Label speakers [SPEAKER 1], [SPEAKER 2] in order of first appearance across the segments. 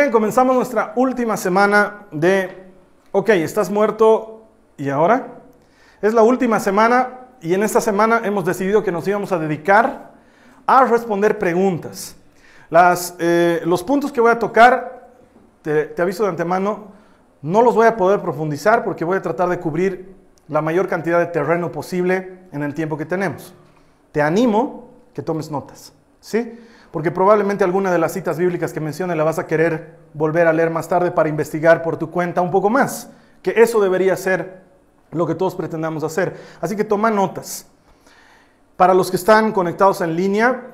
[SPEAKER 1] bien, comenzamos nuestra última semana de, ok, estás muerto, ¿y ahora? Es la última semana y en esta semana hemos decidido que nos íbamos a dedicar a responder preguntas. Los puntos que voy a tocar, te aviso de antemano, no los voy a poder profundizar porque voy a tratar de cubrir la mayor cantidad de terreno posible en el tiempo que tenemos. Te animo que tomes notas, ¿sí? Porque probablemente alguna de las citas bíblicas que mencione la vas a querer volver a leer más tarde para investigar por tu cuenta un poco más, que eso debería ser lo que todos pretendamos hacer. Así que toma notas. Para los que están conectados en línea,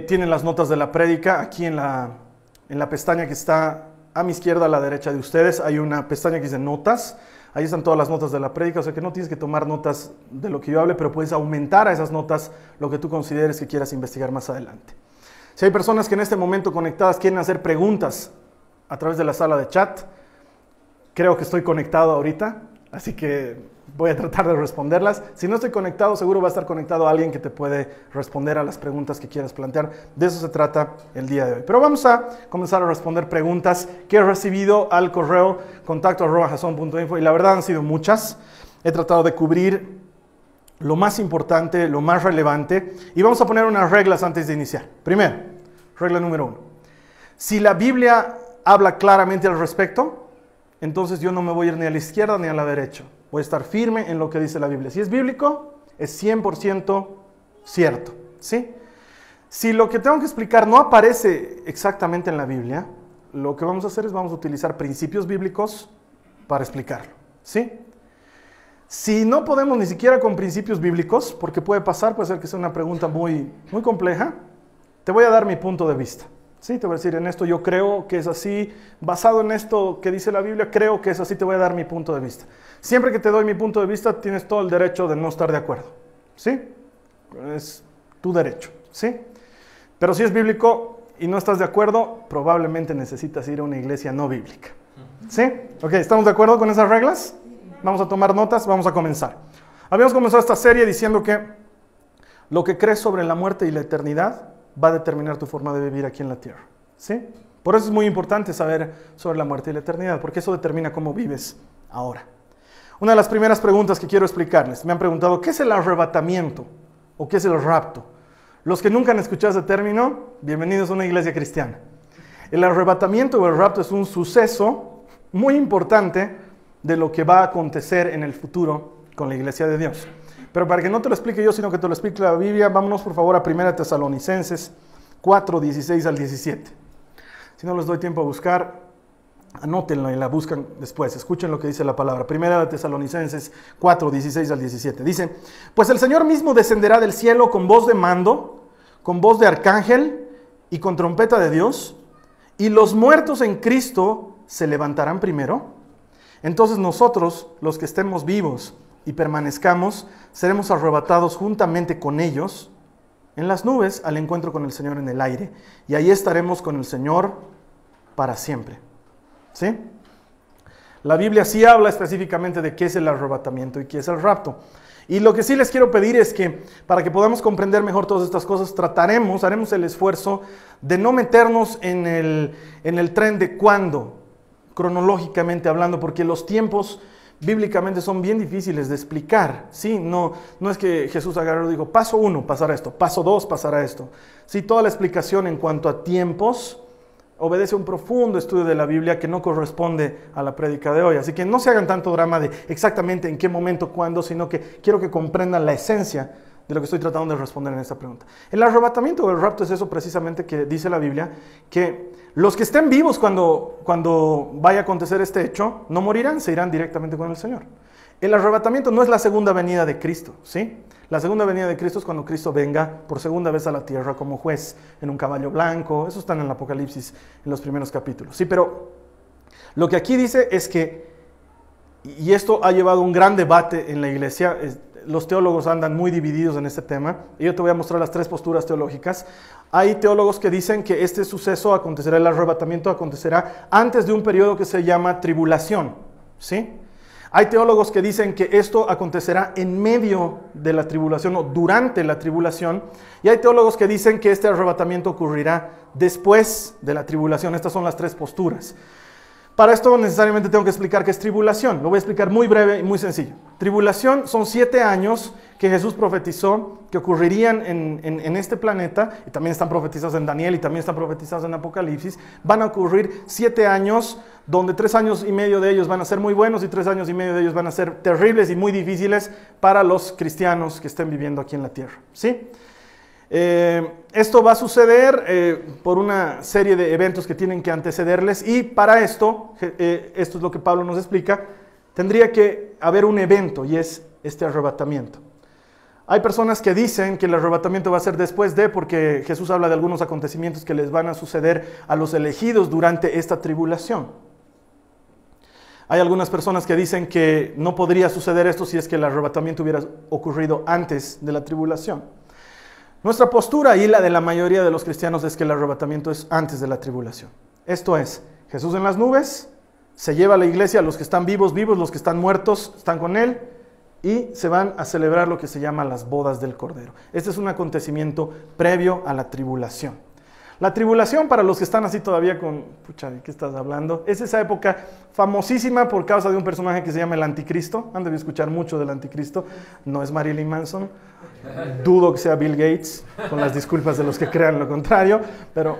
[SPEAKER 1] tienen las notas de la prédica aquí en la pestaña que está a mi izquierda, a la derecha de ustedes. Hay una pestaña que dice notas. Ahí están todas las notas de la prédica, o sea que no tienes que tomar notas de lo que yo hable, pero puedes aumentar a esas notas lo que tú consideres que quieras investigar más adelante. Si hay personas que en este momento conectadas quieren hacer preguntas a través de la sala de chat, creo que estoy conectado ahorita, así que voy a tratar de responderlas. Si no estoy conectado, seguro va a estar conectado alguien que te puede responder a las preguntas que quieras plantear. De eso se trata el día de hoy. Pero vamos a comenzar a responder preguntas que he recibido al correo contacto@jason.info y la verdad han sido muchas. He tratado de cubrir lo más importante, lo más relevante, y vamos a poner unas reglas antes de iniciar. Primero, regla número 1. Si la Biblia habla claramente al respecto, entonces yo no me voy a ir ni a la izquierda ni a la derecha. Voy a estar firme en lo que dice la Biblia. Si es bíblico, es 100% cierto, ¿sí? Si lo que tengo que explicar no aparece exactamente en la Biblia, lo que vamos a hacer es vamos a utilizar principios bíblicos para explicarlo, ¿sí? Si no podemos ni siquiera con principios bíblicos, porque puede ser que sea una pregunta muy compleja, te voy a dar mi punto de vista. Sí, te voy a decir, en esto yo creo que es así, basado en esto que dice la Biblia, creo que es así, te voy a dar mi punto de vista. Siempre que te doy mi punto de vista, tienes todo el derecho de no estar de acuerdo, ¿sí? Es tu derecho, ¿sí? Pero si es bíblico y no estás de acuerdo, probablemente necesitas ir a una iglesia no bíblica, ¿sí? Ok, ¿estamos de acuerdo con esas reglas? Vamos a tomar notas, vamos a comenzar. Habíamos comenzado esta serie diciendo que lo que crees sobre la muerte y la eternidad va a determinar tu forma de vivir aquí en la tierra, ¿sí? Por eso es muy importante saber sobre la muerte y la eternidad, porque eso determina cómo vives ahora. Una de las primeras preguntas que quiero explicarles, me han preguntado, ¿qué es el arrebatamiento o qué es el rapto? Los que nunca han escuchado ese término, bienvenidos a una iglesia cristiana. El arrebatamiento o el rapto es un suceso muy importante de lo que va a acontecer en el futuro con la iglesia de Dios. Pero para que no te lo explique yo, sino que te lo explique la Biblia, vámonos por favor a 1 Tesalonicenses 4, 16 al 17. Si no les doy tiempo a buscar, anótenlo y la buscan después. Escuchen lo que dice la palabra. 1 Tesalonicenses 4, 16 al 17. Dice, pues el Señor mismo descenderá del cielo con voz de mando, con voz de arcángel y con trompeta de Dios, y los muertos en Cristo se levantarán primero. Entonces nosotros, los que estemos vivos y permanezcamos, seremos arrebatados juntamente con ellos en las nubes al encuentro con el Señor en el aire. Y ahí estaremos con el Señor para siempre. ¿Sí? La Biblia sí habla específicamente de qué es el arrebatamiento y qué es el rapto. Y lo que sí les quiero pedir es que, para que podamos comprender mejor todas estas cosas, haremos el esfuerzo de no meternos en el tren de cuándo, cronológicamente hablando, porque los tiempos bíblicamente son bien difíciles de explicar, ¿sí? No es que Jesús agarró y dijo, paso 1, pasará esto, paso 2, pasará esto. Sí, toda la explicación en cuanto a tiempos obedece a un profundo estudio de la Biblia que no corresponde a la prédica de hoy. Así que no se hagan tanto drama de exactamente en qué momento, cuándo, sino que quiero que comprendan la esencia de lo que estoy tratando de responder en esta pregunta. El arrebatamiento o el rapto es eso precisamente que dice la Biblia, que los que estén vivos cuando vaya a acontecer este hecho, no morirán, se irán directamente con el Señor. El arrebatamiento no es la segunda venida de Cristo, ¿sí? La segunda venida de Cristo es cuando Cristo venga por segunda vez a la tierra como juez en un caballo blanco. Eso está en el Apocalipsis, en los primeros capítulos. Sí, pero lo que aquí dice es que, y esto ha llevado un gran debate en la iglesia, los teólogos andan muy divididos en este tema, y yo te voy a mostrar las tres posturas teológicas. Hay teólogos que dicen que este suceso acontecerá, el arrebatamiento acontecerá antes de un periodo que se llama tribulación, ¿sí? Hay teólogos que dicen que esto acontecerá en medio de la tribulación o durante la tribulación. Y hay teólogos que dicen que este arrebatamiento ocurrirá después de la tribulación. Estas son las tres posturas. Para esto necesariamente tengo que explicar qué es tribulación. Lo voy a explicar muy breve y muy sencillo. Tribulación son 7 años que Jesús profetizó que ocurrirían en este planeta, y también están profetizados en Daniel y también están profetizados en Apocalipsis. Van a ocurrir 7 años donde 3 años y medio de ellos van a ser muy buenos y 3 años y medio de ellos van a ser terribles y muy difíciles para los cristianos que estén viviendo aquí en la tierra, ¿sí? Esto va a suceder por una serie de eventos que tienen que antecederles, y para esto, esto es lo que Pablo nos explica, tendría que haber un evento, y es este arrebatamiento. Hay personas que dicen que el arrebatamiento va a ser después de, porque Jesús habla de algunos acontecimientos que les van a suceder a los elegidos durante esta tribulación. Hay algunas personas que dicen que no podría suceder esto si es que el arrebatamiento hubiera ocurrido antes de la tribulación. Nuestra postura y la de la mayoría de los cristianos es que el arrebatamiento es antes de la tribulación. Esto es, Jesús en las nubes, se lleva a la iglesia, a los que están vivos, los que están muertos, están con Él, y se van a celebrar lo que se llama las bodas del Cordero. Este es un acontecimiento previo a la tribulación. La tribulación, para los que están así todavía con, pucha, ¿de qué estás hablando? Es esa época famosísima por causa de un personaje que se llama el Anticristo. Han debido escuchar mucho del Anticristo. No es Marilyn Manson. Dudo que sea Bill Gates, con las disculpas de los que crean lo contrario. Pero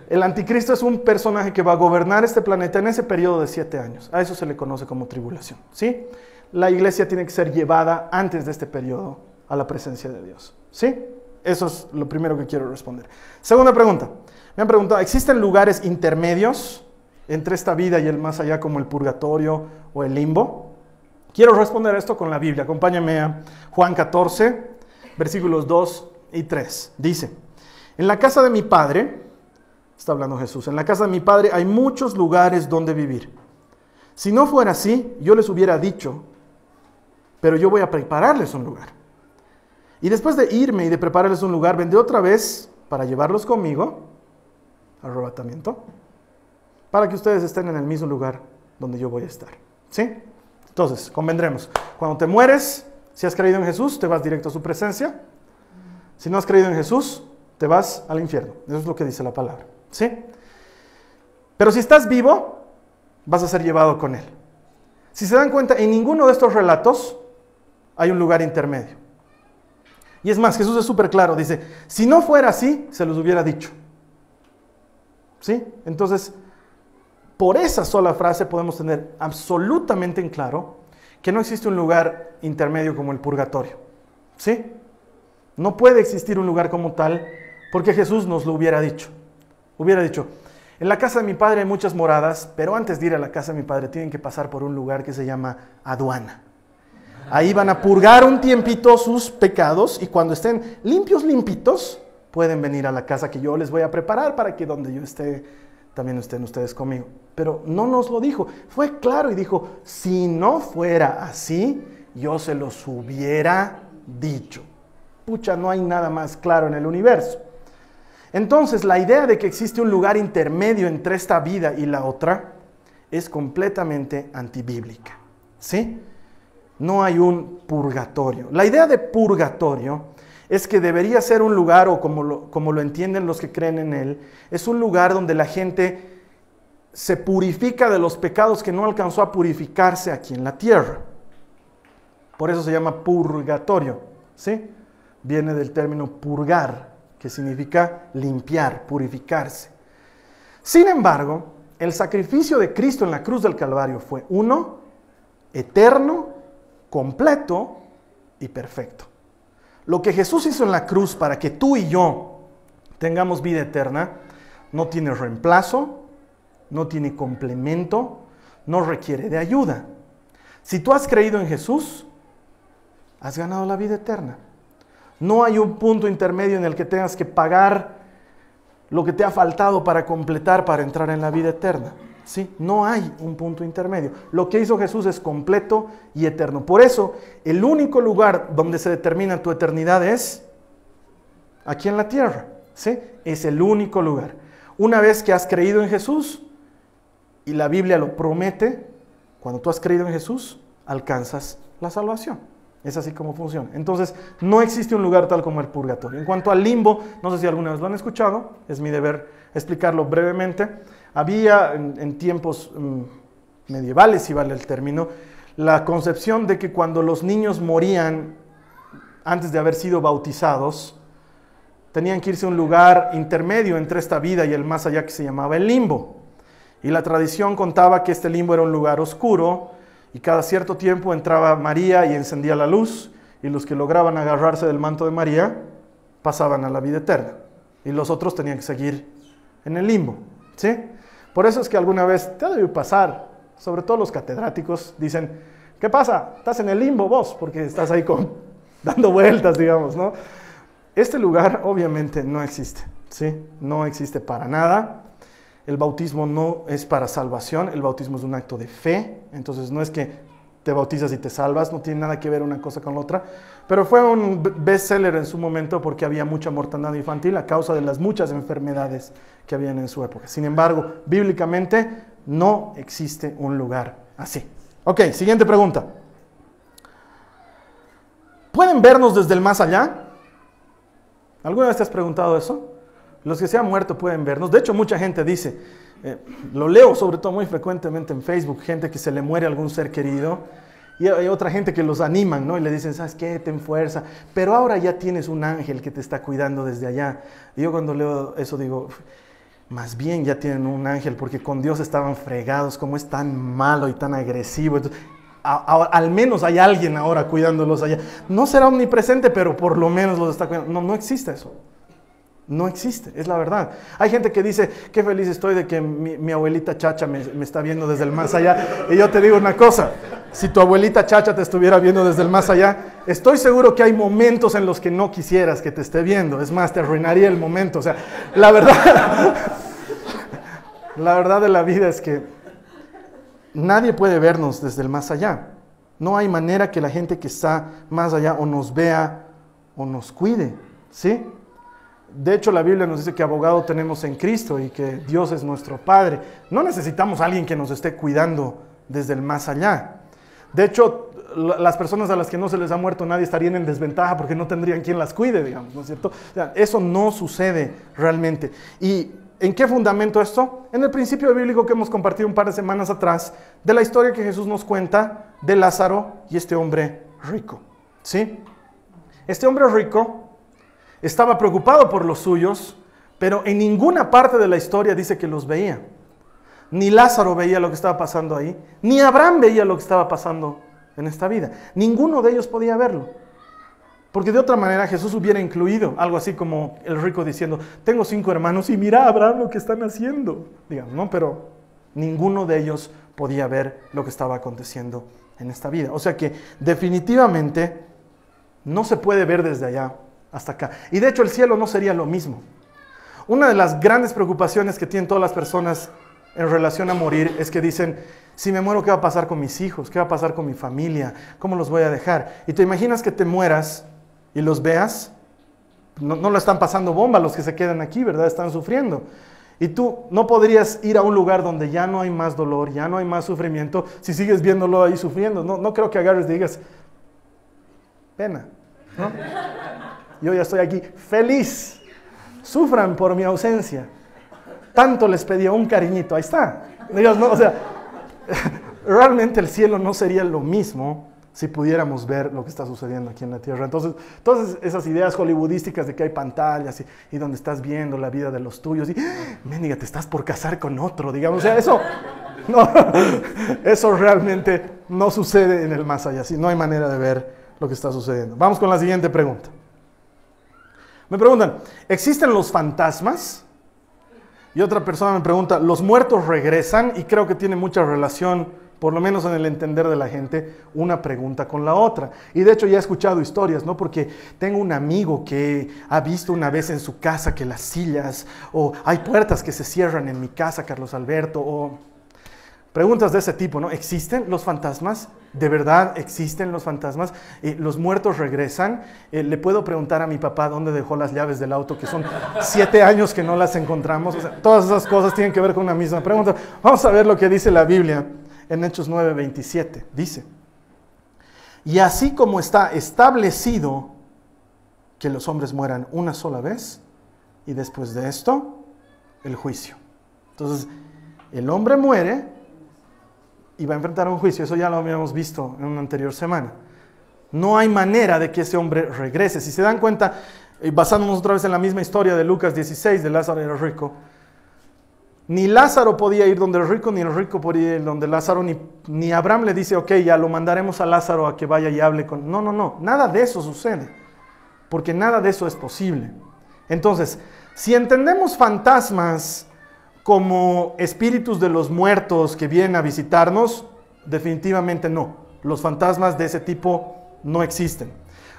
[SPEAKER 1] el Anticristo es un personaje que va a gobernar este planeta en ese periodo de 7 años. A eso se le conoce como tribulación, ¿sí? La iglesia tiene que ser llevada antes de este periodo a la presencia de Dios, ¿sí? Eso es lo primero que quiero responder. Segunda pregunta. Me han preguntado, ¿existen lugares intermedios entre esta vida y el más allá, como el purgatorio o el limbo? Quiero responder a esto con la Biblia. Acompáñame a Juan 14, versículos 2 y 3. Dice, en la casa de mi Padre, está hablando Jesús, en la casa de mi Padre hay muchos lugares donde vivir. Si no fuera así, yo les hubiera dicho, pero yo voy a prepararles un lugar. Y después de irme y de prepararles un lugar, vendré otra vez para llevarlos conmigo, arrebatamiento, para que ustedes estén en el mismo lugar donde yo voy a estar. ¿Sí? Entonces, convendremos. Cuando te mueres, si has creído en Jesús, te vas directo a su presencia. Si no has creído en Jesús, te vas al infierno. Eso es lo que dice la palabra. ¿Sí? Pero si estás vivo, vas a ser llevado con Él. Si se dan cuenta, en ninguno de estos relatos hay un lugar intermedio. Y es más, Jesús es súper claro, dice, si no fuera así, se los hubiera dicho. ¿Sí? Entonces, por esa sola frase podemos tener absolutamente en claro que no existe un lugar intermedio como el purgatorio. ¿Sí? No puede existir un lugar como tal porque Jesús nos lo hubiera dicho. Hubiera dicho, en la casa de mi Padre hay muchas moradas, pero antes de ir a la casa de mi Padre tienen que pasar por un lugar que se llama aduana. Ahí van a purgar un tiempito sus pecados y cuando estén limpitos, pueden venir a la casa que yo les voy a preparar para que donde yo esté, también estén ustedes conmigo. Pero no nos lo dijo, fue claro y dijo, si no fuera así, yo se los hubiera dicho. Pucha, no hay nada más claro en el universo. Entonces, la idea de que existe un lugar intermedio entre esta vida y la otra es completamente antibíblica, ¿sí? No hay un purgatorio. La idea de purgatorio es que debería ser un lugar, o como lo entienden los que creen en él, es un lugar donde la gente se purifica de los pecados que no alcanzó a purificarse aquí en la tierra. Por eso se llama purgatorio, ¿sí? Viene del término purgar, que significa limpiar, purificarse. Sin embargo, el sacrificio de Cristo en la cruz del Calvario fue uno, eterno, completo y perfecto. Lo que Jesús hizo en la cruz para que tú y yo tengamos vida eterna, no tiene reemplazo, no tiene complemento, no requiere de ayuda. Si tú has creído en Jesús, has ganado la vida eterna. No hay un punto intermedio en el que tengas que pagar lo que te ha faltado para completar, para entrar en la vida eterna. ¿Sí? No hay un punto intermedio. Lo que hizo Jesús es completo y eterno. Por eso, el único lugar donde se determina tu eternidad es aquí en la tierra. ¿Sí? Es el único lugar. Una vez que has creído en Jesús, y la Biblia lo promete, cuando tú has creído en Jesús, alcanzas la salvación. Es así como funciona. Entonces, no existe un lugar tal como el purgatorio. En cuanto al limbo, no sé si alguna vez lo han escuchado, es mi deber explicarlo brevemente. Había en tiempos medievales, si vale el término, la concepción de que cuando los niños morían antes de haber sido bautizados, tenían que irse a un lugar intermedio entre esta vida y el más allá, que se llamaba el limbo. Y la tradición contaba que este limbo era un lugar oscuro, y cada cierto tiempo entraba María y encendía la luz, y los que lograban agarrarse del manto de María pasaban a la vida eterna, y los otros tenían que seguir en el limbo, ¿sí? Por eso es que alguna vez te debe pasar, sobre todo los catedráticos, dicen, ¿qué pasa? Estás en el limbo vos, porque estás ahí dando vueltas, digamos, ¿no? Este lugar obviamente no existe, ¿sí? No existe para nada. El bautismo no es para salvación, el bautismo es un acto de fe, entonces no es que te bautizas y te salvas, no tiene nada que ver una cosa con la otra, pero fue un bestseller en su momento porque había mucha mortandad infantil a causa de las muchas enfermedades que habían en su época. Sin embargo, bíblicamente no existe un lugar así. Ok, siguiente pregunta. ¿Pueden vernos desde el más allá? ¿Alguna vez te has preguntado eso? Los que se han muerto pueden vernos. De hecho, mucha gente dice, lo leo sobre todo muy frecuentemente en Facebook, gente que se le muere algún ser querido, y hay otra gente que los animan, ¿no? Y le dicen, ¿sabes qué? Ten fuerza, pero ahora ya tienes un ángel que te está cuidando desde allá. Y yo cuando leo eso digo, más bien ya tienen un ángel, porque con Dios estaban fregados, como es tan malo y tan agresivo. Entonces, al menos hay alguien ahora cuidándolos allá. No será omnipresente, pero por lo menos los está cuidando. No existe eso. No existe, es la verdad. Hay gente que dice, qué feliz estoy de que mi abuelita Chacha me está viendo desde el más allá. Y yo te digo una cosa, si tu abuelita Chacha te estuviera viendo desde el más allá, estoy seguro que hay momentos en los que no quisieras que te esté viendo. Es más, te arruinaría el momento. O sea, la verdad de la vida es que nadie puede vernos desde el más allá. No hay manera que la gente que está más allá o nos vea o nos cuide, ¿sí? De hecho, la Biblia nos dice que abogado tenemos en Cristo y que Dios es nuestro Padre. No necesitamos a alguien que nos esté cuidando desde el más allá. De hecho, las personas a las que no se les ha muerto nadie estarían en desventaja porque no tendrían quien las cuide, digamos, ¿no es cierto? O sea, eso no sucede realmente. ¿Y en qué fundamento esto? En el principio bíblico que hemos compartido un par de semanas atrás, de la historia que Jesús nos cuenta de Lázaro y este hombre rico, ¿sí? Este hombre rico estaba preocupado por los suyos, pero en ninguna parte de la historia dice que los veía. Ni Lázaro veía lo que estaba pasando ahí, ni Abraham veía lo que estaba pasando en esta vida. Ninguno de ellos podía verlo. Porque de otra manera Jesús hubiera incluido algo así como el rico diciendo, tengo 5 hermanos y mira Abraham lo que están haciendo. Digamos, ¿no? Pero ninguno de ellos podía ver lo que estaba aconteciendo en esta vida. O sea que definitivamente no se puede ver desde allá hasta acá. Y de hecho el cielo no sería lo mismo. Una de las grandes preocupaciones que tienen todas las personas en relación a morir es que dicen, si me muero, ¿qué va a pasar con mis hijos? ¿Qué va a pasar con mi familia? ¿Cómo los voy a dejar? Y te imaginas que te mueras y los veas, no lo están pasando bomba los que se quedan aquí, ¿verdad? Están sufriendo. Y tú no podrías ir a un lugar donde ya no hay más dolor, ya no hay más sufrimiento, si sigues viéndolo ahí sufriendo. No creo que agarres y digas, pena, ¿no? Yo ya estoy aquí feliz. Sufran por mi ausencia. Tanto les pedía un cariñito. Ahí está. Dios, no, o sea, realmente el cielo no sería lo mismo si pudiéramos ver lo que está sucediendo aquí en la tierra. Entonces, todas esas ideas hollywoodísticas de que hay pantallas y donde estás viendo la vida de los tuyos y, mendiga, te estás por casar con otro, digamos. O sea, eso realmente no sucede en el más allá. ¿Sí? No hay manera de ver lo que está sucediendo. Vamos con la siguiente pregunta. Me preguntan, ¿existen los fantasmas? Y otra persona me pregunta, ¿los muertos regresan? Y creo que tiene mucha relación, por lo menos en el entender de la gente, una pregunta con la otra. Y de hecho ya he escuchado historias, ¿no? Porque tengo un amigo que ha visto una vez en su casa que las sillas, o hay puertas que se cierran en mi casa, Carlos Alberto, o preguntas de ese tipo, ¿no? ¿Existen los fantasmas? ¿De verdad existen los fantasmas? ¿Los muertos regresan? ¿Le puedo preguntar a mi papá dónde dejó las llaves del auto? Que son 7 años que no las encontramos. O sea, todas esas cosas tienen que ver con una misma pregunta. Vamos a ver lo que dice la Biblia en Hechos 9:27. Dice, Y así como está establecido que los hombres mueran una sola vez, y después de esto, el juicio. Entonces, el hombre muere y va a enfrentar un juicio. Eso ya lo habíamos visto en una anterior semana. No hay manera de que ese hombre regrese. Si se dan cuenta, basándonos otra vez en la misma historia de Lucas 16, de Lázaro y el rico, ni Lázaro podía ir donde el rico, ni el rico podía ir donde Lázaro, ni Abraham le dice, ok, ya lo mandaremos a Lázaro a que vaya y hable con... No, nada de eso sucede, porque nada de eso es posible. Entonces, si entendemos fantasmas como espíritus de los muertos que vienen a visitarnos, definitivamente no. Los fantasmas de ese tipo no existen.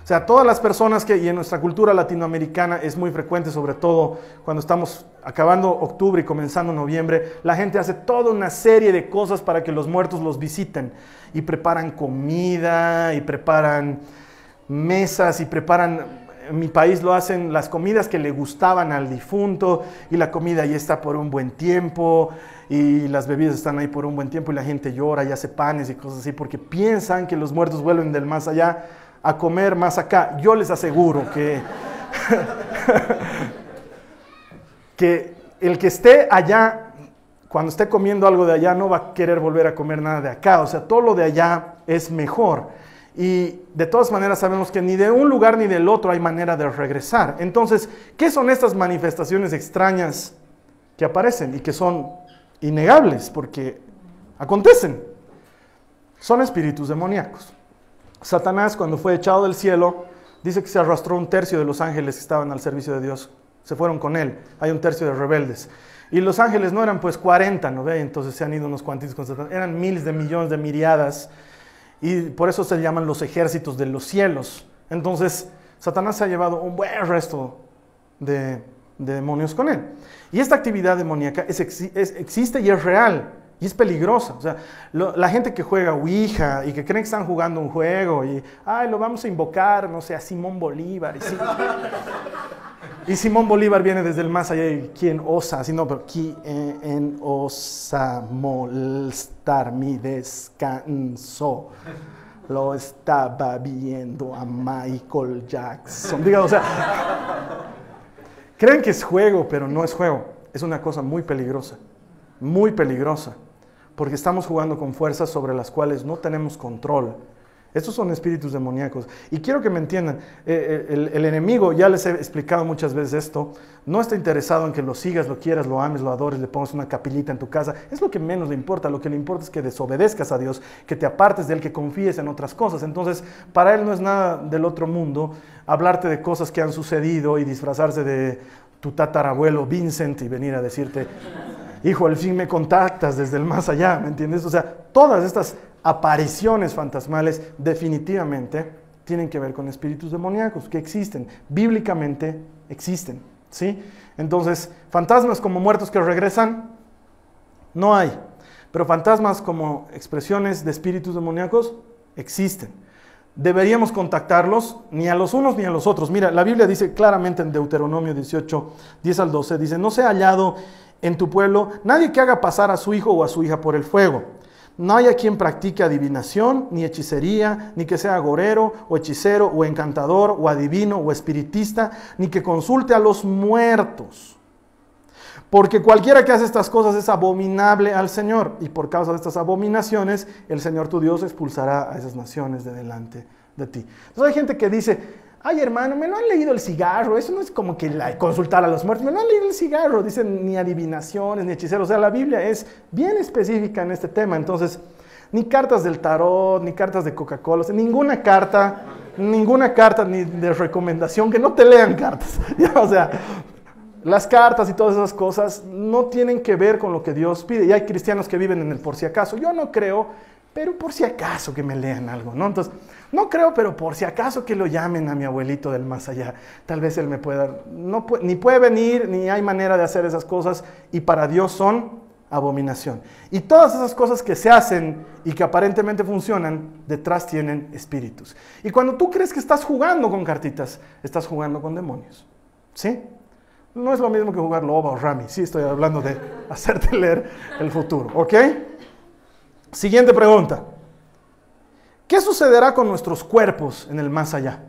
[SPEAKER 1] O sea, todas las personas y en nuestra cultura latinoamericana es muy frecuente, sobre todo cuando estamos acabando octubre y comenzando noviembre, la gente hace toda una serie de cosas para que los muertos los visiten. Y preparan comida, y preparan mesas, y preparan... En mi país lo hacen las comidas que le gustaban al difunto, y la comida ya está por un buen tiempo, y las bebidas están ahí por un buen tiempo, y la gente llora y hace panes y cosas así, porque piensan que los muertos vuelven del más allá a comer más acá. Yo les aseguro que, que el que esté allá, cuando esté comiendo algo de allá, no va a querer volver a comer nada de acá. O sea, todo lo de allá es mejor. Y de todas maneras sabemos que ni de un lugar ni del otro hay manera de regresar. Entonces, ¿qué son estas manifestaciones extrañas que aparecen y que son innegables? Porque acontecen. Son espíritus demoníacos. Satanás, cuando fue echado del cielo, dice que se arrastró un tercio de los ángeles que estaban al servicio de Dios. Se fueron con él. Hay un tercio de rebeldes. Y los ángeles no eran pues 40, ¿no ve? Entonces se han ido unos cuantitos con Satanás. Eran miles de millones de miriadas. Y por eso se llaman los ejércitos de los cielos. Entonces, Satanás se ha llevado un buen resto de demonios con él. Y esta actividad demoníaca existe y es real. Y es peligrosa. O sea, la gente que juega Ouija y que creen que están jugando un juego y, lo vamos a invocar, no sé, a Simón Bolívar. Y Simón Bolívar viene desde el más allá y ¿quién osa? Así no, pero ¿quién osa molestar mi descanso? Lo estaba viendo a Michael Jackson. Diga, o sea, creen que es juego, pero no es juego. Es una cosa muy peligrosa. Muy peligrosa. Porque estamos jugando con fuerzas sobre las cuales no tenemos control. Estos son espíritus demoníacos. Y quiero que me entiendan, el enemigo, ya les he explicado muchas veces esto, no está interesado en que lo sigas, lo quieras, lo ames, lo adores, le pongas una capillita en tu casa. Es lo que menos le importa. Lo que le importa es que desobedezcas a Dios, que te apartes de Él, que confíes en otras cosas. Entonces, para Él no es nada del otro mundo hablarte de cosas que han sucedido y disfrazarse de tu tatarabuelo Vincent y venir a decirte, hijo, al fin me contactas desde el más allá, ¿me entiendes? O sea, todas estas apariciones fantasmales definitivamente tienen que ver con espíritus demoníacos que existen, bíblicamente existen, ¿sí? Entonces, fantasmas como muertos que regresan, no hay, pero fantasmas como expresiones de espíritus demoníacos existen. Deberíamos contactarlos ni a los unos ni a los otros. Mira, la Biblia dice claramente en Deuteronomio 18, 10 al 12, dice, no se ha hallado en tu pueblo nadie que haga pasar a su hijo o a su hija por el fuego. No haya quien practique adivinación, ni hechicería, ni que sea agorero, o hechicero, o encantador, o adivino, o espiritista, ni que consulte a los muertos. Porque cualquiera que hace estas cosas es abominable al Señor, y por causa de estas abominaciones, el Señor tu Dios expulsará a esas naciones de delante de ti. Entonces hay gente que dice, ay hermano, me lo han leído el cigarro, eso no es como que consultar a los muertos, me lo han leído el cigarro, dicen ni adivinaciones, ni hechiceros, o sea, la Biblia es bien específica en este tema, entonces, ni cartas del tarot, ni cartas de Coca-Cola, o sea, ninguna carta ni de recomendación, que no te lean cartas, o sea, las cartas y todas esas cosas no tienen que ver con lo que Dios pide, y hay cristianos que viven en el por si acaso, yo no creo, pero por si acaso que me lean algo, ¿no? Entonces, no creo, pero por si acaso que lo llamen a mi abuelito del más allá, tal vez él me pueda, ni puede venir, ni hay manera de hacer esas cosas, y para Dios son abominación. Y todas esas cosas que se hacen y que aparentemente funcionan, detrás tienen espíritus. Y cuando tú crees que estás jugando con cartitas, estás jugando con demonios, ¿sí? No es lo mismo que jugar loba o rami, sí, estoy hablando de hacerte leer el futuro, ¿ok? Siguiente pregunta. ¿Qué sucederá con nuestros cuerpos en el más allá?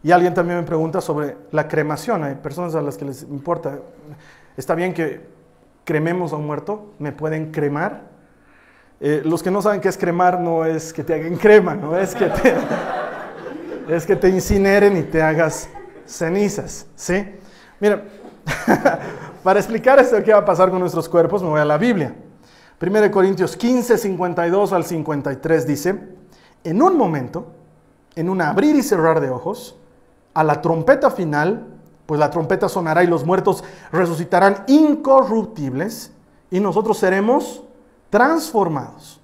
[SPEAKER 1] Y alguien también me pregunta sobre la cremación. Hay personas a las que les importa. ¿Está bien que crememos a un muerto? ¿Me pueden cremar? Los que no saben qué es cremar no es que te hagan crema, no es que es que te incineren y te hagas cenizas, ¿sí? Mira, para explicar esto de qué va a pasar con nuestros cuerpos, me voy a la Biblia. 1 Corintios 15, 52 al 53 dice: en un momento, en un abrir y cerrar de ojos, a la trompeta final, pues la trompeta sonará y los muertos resucitarán incorruptibles y nosotros seremos transformados.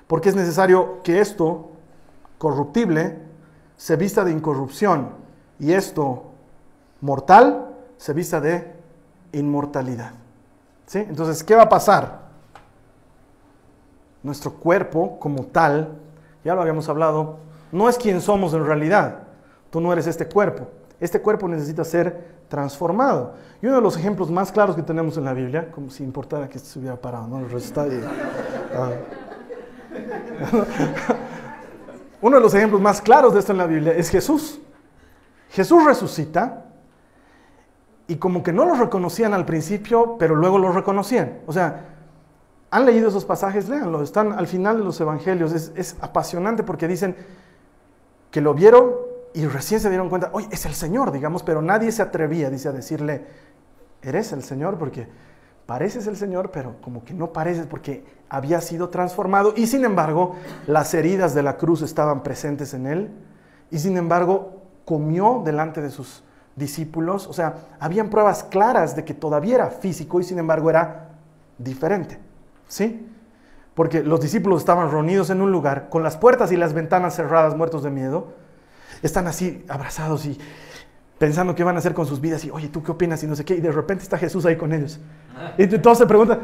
[SPEAKER 1] Porque es necesario que esto corruptible se vista de incorrupción y esto mortal se vista de inmortalidad. ¿Sí? Entonces, ¿qué va a pasar? Nuestro cuerpo como tal, ya lo habíamos hablado, no es quien somos en realidad. Tú no eres este cuerpo. Este cuerpo necesita ser transformado. Y uno de los ejemplos más claros que tenemos en la Biblia, como si importara que esto se hubiera parado, ¿no? Uno de los ejemplos más claros de esto en la Biblia es Jesús. Jesús resucita y como que no lo reconocían al principio, pero luego lo reconocían. O sea, ¿han leído esos pasajes? Léanlo, están al final de los evangelios. Es apasionante porque dicen que lo vieron y recién se dieron cuenta, oye, es el Señor, digamos, pero nadie se atrevía, dice, a decirle, eres el Señor, porque pareces el Señor, pero como que no pareces, porque había sido transformado, y sin embargo, las heridas de la cruz estaban presentes en él, y sin embargo, comió delante de sus discípulos. O sea, habían pruebas claras de que todavía era físico, y sin embargo era diferente, ¿sí? Porque los discípulos estaban reunidos en un lugar, con las puertas y las ventanas cerradas, muertos de miedo. Están así abrazados y pensando qué van a hacer con sus vidas y, oye, ¿tú qué opinas? Y no sé qué, y de repente está Jesús ahí con ellos. Y todos se preguntan,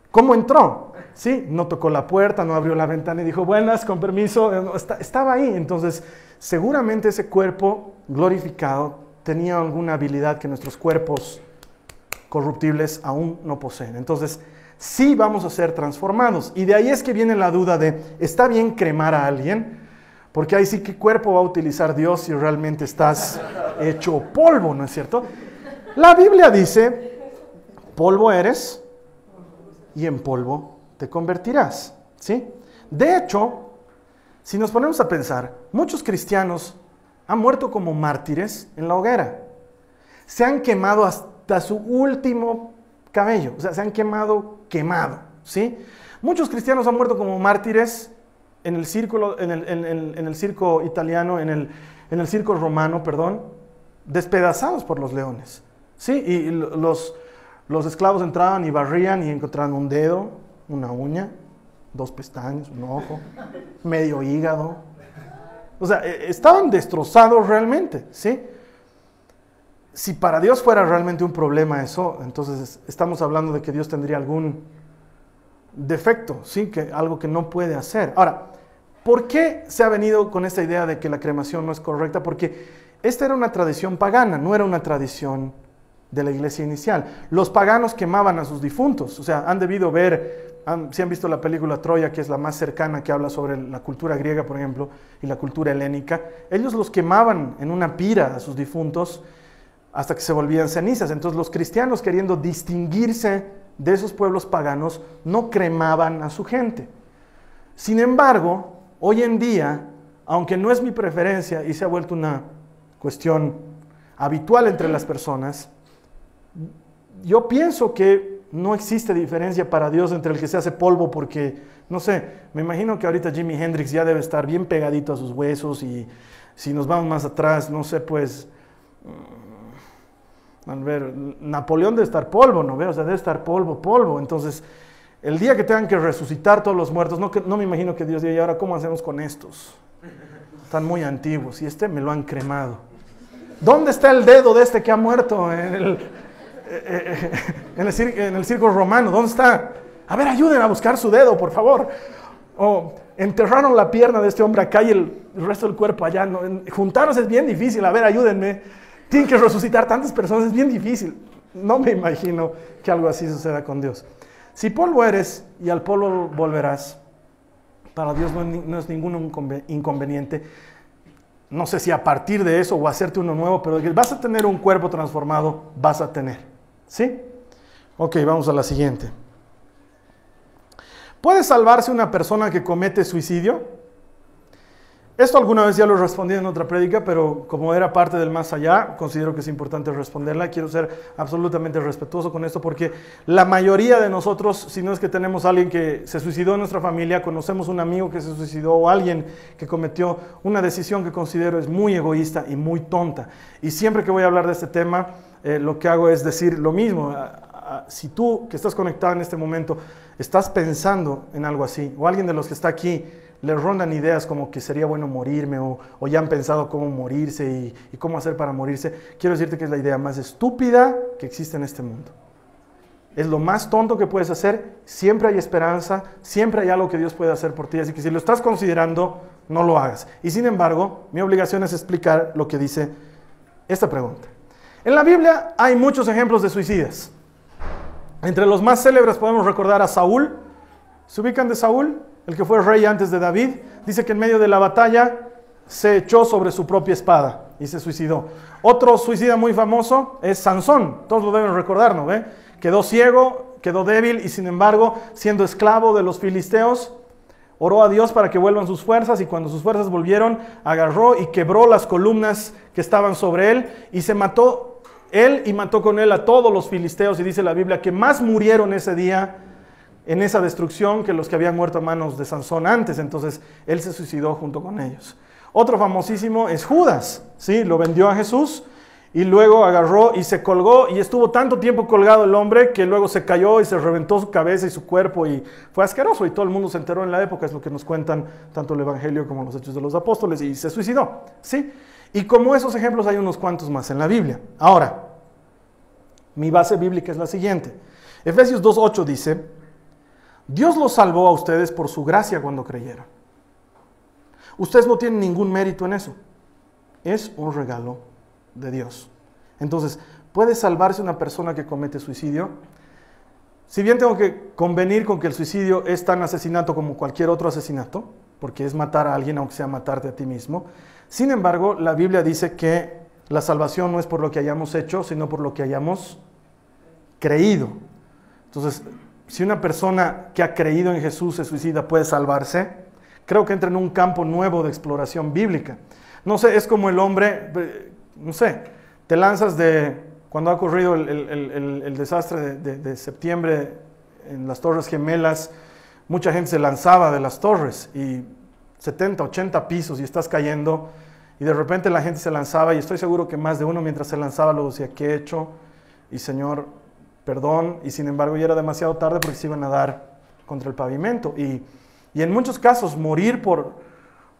[SPEAKER 1] ¿cómo entró? Sí, no tocó la puerta, no abrió la ventana y dijo, buenas, con permiso, estaba ahí. Entonces, seguramente ese cuerpo glorificado tenía alguna habilidad que nuestros cuerpos corruptibles aún no poseen. Entonces, sí vamos a ser transformados. Y de ahí es que viene la duda de, ¿está bien cremar a alguien? Porque ahí sí, ¿qué cuerpo va a utilizar Dios si realmente estás hecho polvo, no es cierto? La Biblia dice, polvo eres y en polvo te convertirás, ¿sí? De hecho, si nos ponemos a pensar, muchos cristianos han muerto como mártires en la hoguera. Se han quemado hasta su último cabello, o sea, se han quemado, ¿sí? Muchos cristianos han muerto como mártires en el circo italiano, en el circo romano, perdón, despedazados por los leones. Sí, y los esclavos entraban y barrían y encontraban un dedo, una uña, 2 pestañas, un ojo, medio hígado. O sea, estaban destrozados realmente, ¿sí? Si para Dios fuera realmente un problema eso, entonces estamos hablando de que Dios tendría algún defecto, ¿sí? Algo que no puede hacer. Ahora, ¿por qué se ha venido con esta idea de que la cremación no es correcta? Porque esta era una tradición pagana, no era una tradición de la iglesia inicial. Los paganos quemaban a sus difuntos, o sea, han debido ver, si han visto la película Troya, que es la más cercana, que habla sobre la cultura griega, por ejemplo, y la cultura helénica, ellos los quemaban en una pira a sus difuntos hasta que se volvían cenizas. Entonces los cristianos, queriendo distinguirse de esos pueblos paganos, no cremaban a su gente. Sin embargo, hoy en día, aunque no es mi preferencia y se ha vuelto una cuestión habitual entre las personas, yo pienso que no existe diferencia para Dios entre el que se hace polvo porque, no sé, me imagino que ahorita Jimi Hendrix ya debe estar bien pegadito a sus huesos y si nos vamos más atrás, no sé, pues, a ver, Napoleón debe estar polvo, ¿no? O sea, debe estar polvo. Entonces, el día que tengan que resucitar todos los muertos, no me imagino que Dios diga, ¿y ahora cómo hacemos con estos? Están muy antiguos y me lo han cremado. ¿Dónde está el dedo de este que ha muerto en el circo romano? ¿Dónde está? A ver, ayuden a buscar su dedo, por favor. O enterraron la pierna de este hombre acá y el resto del cuerpo allá. ¿No? Juntarlos es bien difícil. A ver, ayúdenme. Tienen que resucitar tantas personas, es bien difícil. No me imagino que algo así suceda con Dios. Si polvo eres y al polvo volverás, Para Dios no es ningún inconveniente. No sé si a partir de eso o hacerte uno nuevo, pero vas a tener un cuerpo transformado, vas a tener. ¿Sí? Ok, vamos a la siguiente. ¿Puede salvarse una persona que comete suicidio? Esto alguna vez ya lo respondí en otra prédica, pero como era parte del más allá, considero que es importante responderla. Quiero ser absolutamente respetuoso con esto porque la mayoría de nosotros, si no es que tenemos a alguien que se suicidó en nuestra familia, conocemos un amigo que se suicidó o alguien que cometió una decisión que considero es muy egoísta y muy tonta. Y siempre que voy a hablar de este tema, lo que hago es decir lo mismo. Si tú que estás conectado en este momento estás pensando en algo así, o alguien de los que está aquí les rondan ideas como que sería bueno morirme, o ya han pensado cómo morirse y cómo hacer para morirse, quiero decirte que es la idea más estúpida que existe en este mundo. Es lo más tonto que puedes hacer. Siempre hay esperanza, siempre hay algo que Dios puede hacer por ti, así que si lo estás considerando, no lo hagas. Y sin embargo, mi obligación es explicar lo que dice esta pregunta. En la Biblia hay muchos ejemplos de suicidas. Entre los más célebres podemos recordar a Saúl. ¿Se ubican de Saúl? El que fue rey antes de David. Dice que en medio de la batalla se echó sobre su propia espada y se suicidó. Otro suicida muy famoso es Sansón. Todos lo deben recordar, ¿no ve? Quedó ciego, quedó débil y sin embargo, siendo esclavo de los filisteos, oró a Dios para que vuelvan sus fuerzas, y cuando sus fuerzas volvieron, agarró y quebró las columnas que estaban sobre él y se mató él y mató con él a todos los filisteos, y dice la Biblia que más murieron ese día en esa destrucción que los que habían muerto a manos de Sansón antes. Entonces él se suicidó junto con ellos. Otro famosísimo es Judas, ¿sí? Lo vendió a Jesús y luego agarró y se colgó, y estuvo tanto tiempo colgado el hombre que luego se cayó y se reventó su cabeza y su cuerpo y fue asqueroso, y todo el mundo se enteró en la época. Es lo que nos cuentan tanto el Evangelio como los Hechos de los Apóstoles, y se suicidó, ¿sí? Y como esos ejemplos hay unos cuantos más en la Biblia. Ahora, mi base bíblica es la siguiente. Efesios 2:8 dice: Dios los salvó a ustedes por su gracia cuando creyeron. Ustedes no tienen ningún mérito en eso. Es un regalo de Dios. Entonces, ¿puede salvarse una persona que comete suicidio? Si bien tengo que convenir con que el suicidio es tan asesinato como cualquier otro asesinato, porque es matar a alguien aunque sea matarte a ti mismo, sin embargo, la Biblia dice que la salvación no es por lo que hayamos hecho, sino por lo que hayamos creído. Entonces, si una persona que ha creído en Jesús se suicida, ¿puede salvarse? Creo que entra en un campo nuevo de exploración bíblica. No sé, es como el hombre, no sé, te lanzas cuando ha ocurrido el desastre de septiembre en las Torres Gemelas, mucha gente se lanzaba de las torres, y 70, 80 pisos, y estás cayendo, y de repente la gente se lanzaba, y estoy seguro que más de uno mientras se lanzaba lo decía: ¿qué he hecho? Y Señor, perdón, y sin embargo ya era demasiado tarde porque se iban a dar contra el pavimento. Y en muchos casos morir por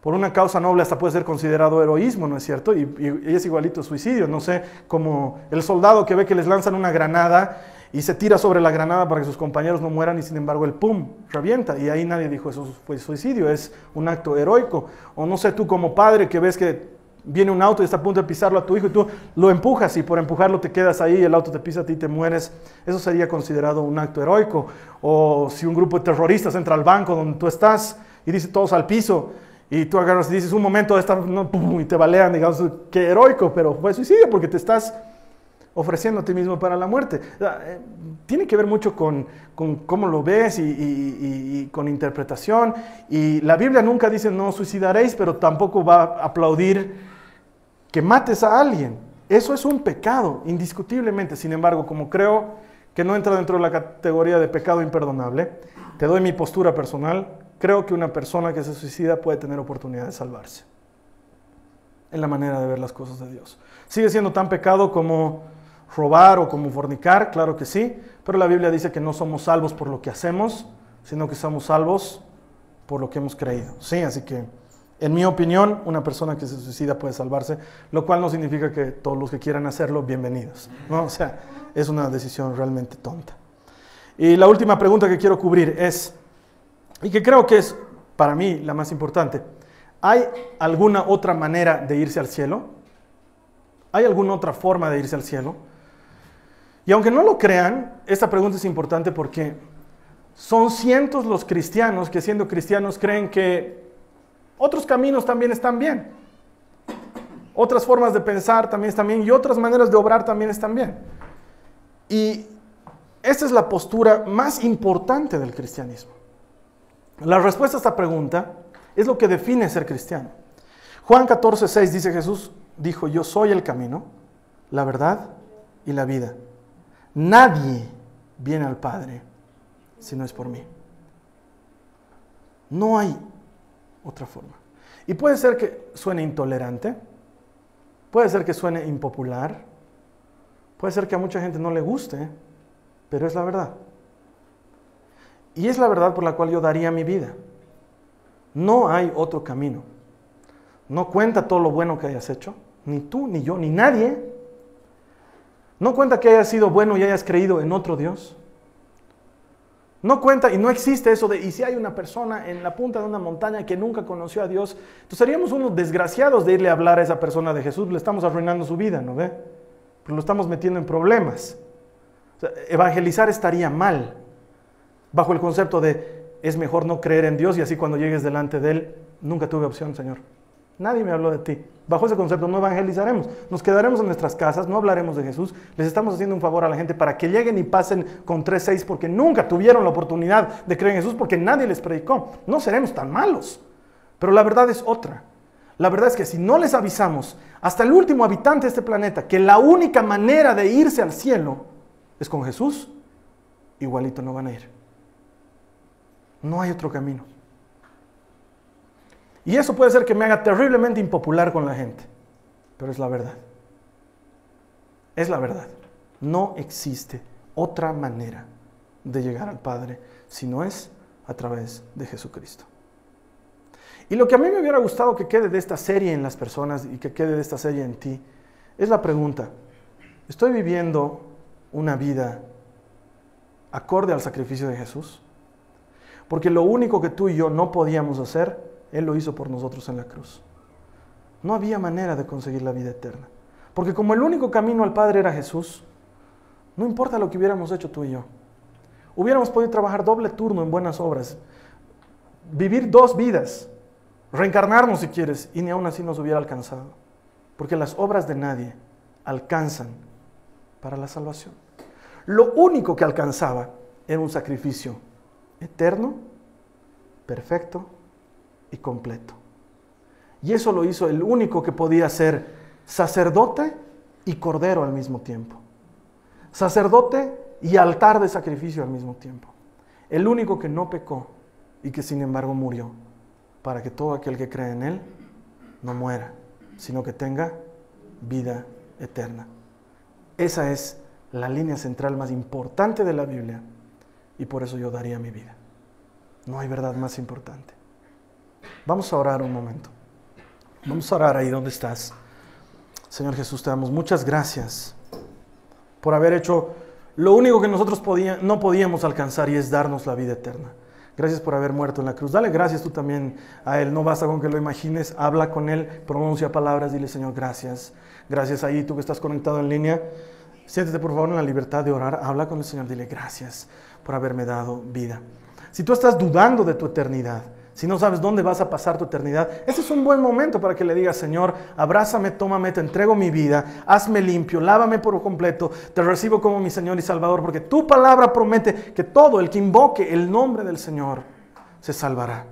[SPEAKER 1] una causa noble hasta puede ser considerado heroísmo, ¿no es cierto? Y es igualito suicidio. No sé, como el soldado que ve que les lanzan una granada y se tira sobre la granada para que sus compañeros no mueran, y sin embargo el pum, revienta, y ahí nadie dijo eso fue suicidio, es un acto heroico. O no sé, tú como padre que ves que viene un auto y está a punto de pisarlo a tu hijo y tú lo empujas, y por empujarlo te quedas ahí y el auto te pisa a ti y te mueres. Eso sería considerado un acto heroico. O si un grupo de terroristas entra al banco donde tú estás y dice todos al piso, y tú agarras y dices un momento, no, pum, y te balean, digamos, qué heroico, pero fue suicidio porque te estás ofreciendo a ti mismo para la muerte. Tiene que ver mucho con cómo lo ves y con interpretación. Y la Biblia nunca dice no suicidaréis, pero tampoco va a aplaudir que mates a alguien. Eso es un pecado, indiscutiblemente. Sin embargo, como creo que no entra dentro de la categoría de pecado imperdonable, te doy mi postura personal. Creo que una persona que se suicida puede tener oportunidad de salvarse. En la manera de ver las cosas de Dios. ¿Sigue siendo tan pecado como robar o como fornicar? Claro que sí, pero la Biblia dice que no somos salvos por lo que hacemos, sino que somos salvos por lo que hemos creído. Sí, así que, en mi opinión, una persona que se suicida puede salvarse, lo cual no significa que todos los que quieran hacerlo, bienvenidos, ¿no? O sea, es una decisión realmente tonta. Y la última pregunta que quiero cubrir es, y que creo que es para mí la más importante: ¿hay alguna otra manera de irse al cielo? ¿Hay alguna otra forma de irse al cielo? Y aunque no lo crean, esta pregunta es importante porque Son cientos los cristianos que siendo cristianos creen que otros caminos también están bien. Otras formas de pensar también están bien y otras maneras de obrar también están bien. Y esta es la postura más importante del cristianismo. La respuesta a esta pregunta es lo que define ser cristiano. Juan 14:6 dice Jesús, dijo, yo soy el camino, la verdad y la vida. Nadie viene al Padre si no es por mí. No hay otra forma. Y puede ser que suene intolerante, puede ser que suene impopular, puede ser que a mucha gente no le guste, pero es la verdad. Y es la verdad por la cual yo daría mi vida. No hay otro camino. No cuenta todo lo bueno que hayas hecho, ni tú, ni yo, ni nadie. No cuenta que hayas sido bueno y hayas creído en otro Dios. No cuenta y no existe eso de, y si hay una persona en la punta de una montaña que nunca conoció a Dios, entonces seríamos unos desgraciados de irle a hablar a esa persona de Jesús, le estamos arruinando su vida, ¿no ve? Pero lo estamos metiendo en problemas. O sea, evangelizar estaría mal, bajo el concepto de, es mejor no creer en Dios y así cuando llegues delante de Él, nunca tuve opción, Señor. Nadie me habló de ti. Bajo ese concepto no evangelizaremos. Nos quedaremos en nuestras casas, no hablaremos de Jesús. Les estamos haciendo un favor a la gente para que lleguen y pasen con 3-6 porque nunca tuvieron la oportunidad de creer en Jesús porque nadie les predicó. No seremos tan malos. Pero la verdad es otra. La verdad es que si no les avisamos hasta el último habitante de este planeta que la única manera de irse al cielo es con Jesús, igualito no van a ir. No hay otro camino. Y eso puede ser que me haga terriblemente impopular con la gente, pero es la verdad. Es la verdad. No existe otra manera de llegar al Padre si no es a través de Jesucristo. Y lo que a mí me hubiera gustado que quede de esta serie en las personas y que quede de esta serie en ti, es la pregunta, ¿estoy viviendo una vida acorde al sacrificio de Jesús? Porque lo único que tú y yo no podíamos hacer, Él lo hizo por nosotros en la cruz. No había manera de conseguir la vida eterna. Porque como el único camino al Padre era Jesús, no importa lo que hubiéramos hecho tú y yo. Hubiéramos podido trabajar doble turno en buenas obras, vivir 2 vidas, reencarnarnos si quieres, y ni aún así nos hubiera alcanzado. Porque las obras de nadie alcanzan para la salvación. Lo único que alcanzaba era un sacrificio eterno, perfecto y completo. Y eso lo hizo el único que podía ser sacerdote y cordero al mismo tiempo. Sacerdote y altar de sacrificio al mismo tiempo. El único que no pecó y que sin embargo murió, para que todo aquel que cree en Él no muera, sino que tenga vida eterna. Esa es la línea central más importante de la Biblia y por eso yo daría mi vida. No hay verdad más importante. Vamos a orar un momento. Vamos a orar ahí donde estás. Señor Jesús, te damos muchas gracias por haber hecho lo único que nosotros no podíamos alcanzar, y es darnos la vida eterna. Gracias por haber muerto en la cruz. Dale gracias tú también a Él. No basta con que lo imagines. Habla con Él, pronuncia palabras, dile Señor, gracias. Gracias ahí, tú que estás conectado en línea. Siéntete por favor en la libertad de orar. Habla con el Señor, dile gracias por haberme dado vida. Si tú estás dudando de tu eternidad, si no sabes dónde vas a pasar tu eternidad, ese es un buen momento para que le digas, Señor, abrázame, tómame, te entrego mi vida, hazme limpio, lávame por completo, te recibo como mi Señor y Salvador, porque tu palabra promete que todo el que invoque el nombre del Señor se salvará.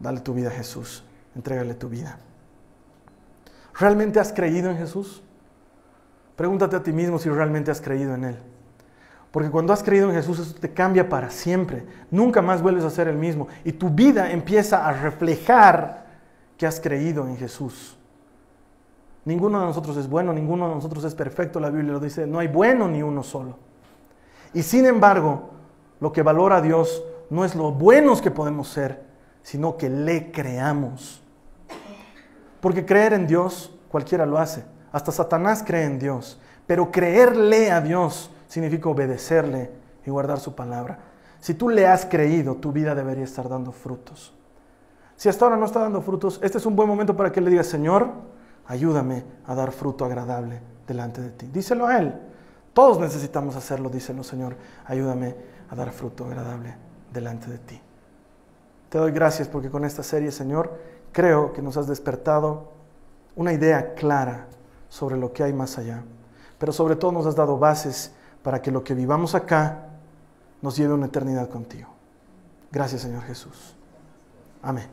[SPEAKER 1] Dale tu vida a Jesús, entrégale tu vida. ¿Realmente has creído en Jesús? Pregúntate a ti mismo si realmente has creído en Él. Porque cuando has creído en Jesús, eso te cambia para siempre. Nunca más vuelves a ser el mismo. Y tu vida empieza a reflejar que has creído en Jesús. Ninguno de nosotros es bueno, ninguno de nosotros es perfecto. La Biblia lo dice, no hay bueno ni uno solo. Y sin embargo, lo que valora a Dios no es lo buenos que podemos ser, sino que le creamos. Porque creer en Dios, cualquiera lo hace. Hasta Satanás cree en Dios. Pero creerle a Dios significa obedecerle y guardar su palabra. Si tú le has creído, tu vida debería estar dando frutos. Si hasta ahora no está dando frutos, este es un buen momento para que le digas, Señor, ayúdame a dar fruto agradable delante de ti. Díselo a Él. Todos necesitamos hacerlo, díselo, Señor, ayúdame a dar fruto agradable delante de ti. Te doy gracias porque con esta serie, Señor, creo que nos has despertado una idea clara sobre lo que hay más allá. Pero sobre todo nos has dado bases para que lo que vivamos acá nos lleve a una eternidad contigo. Gracias, Señor Jesús. Amén.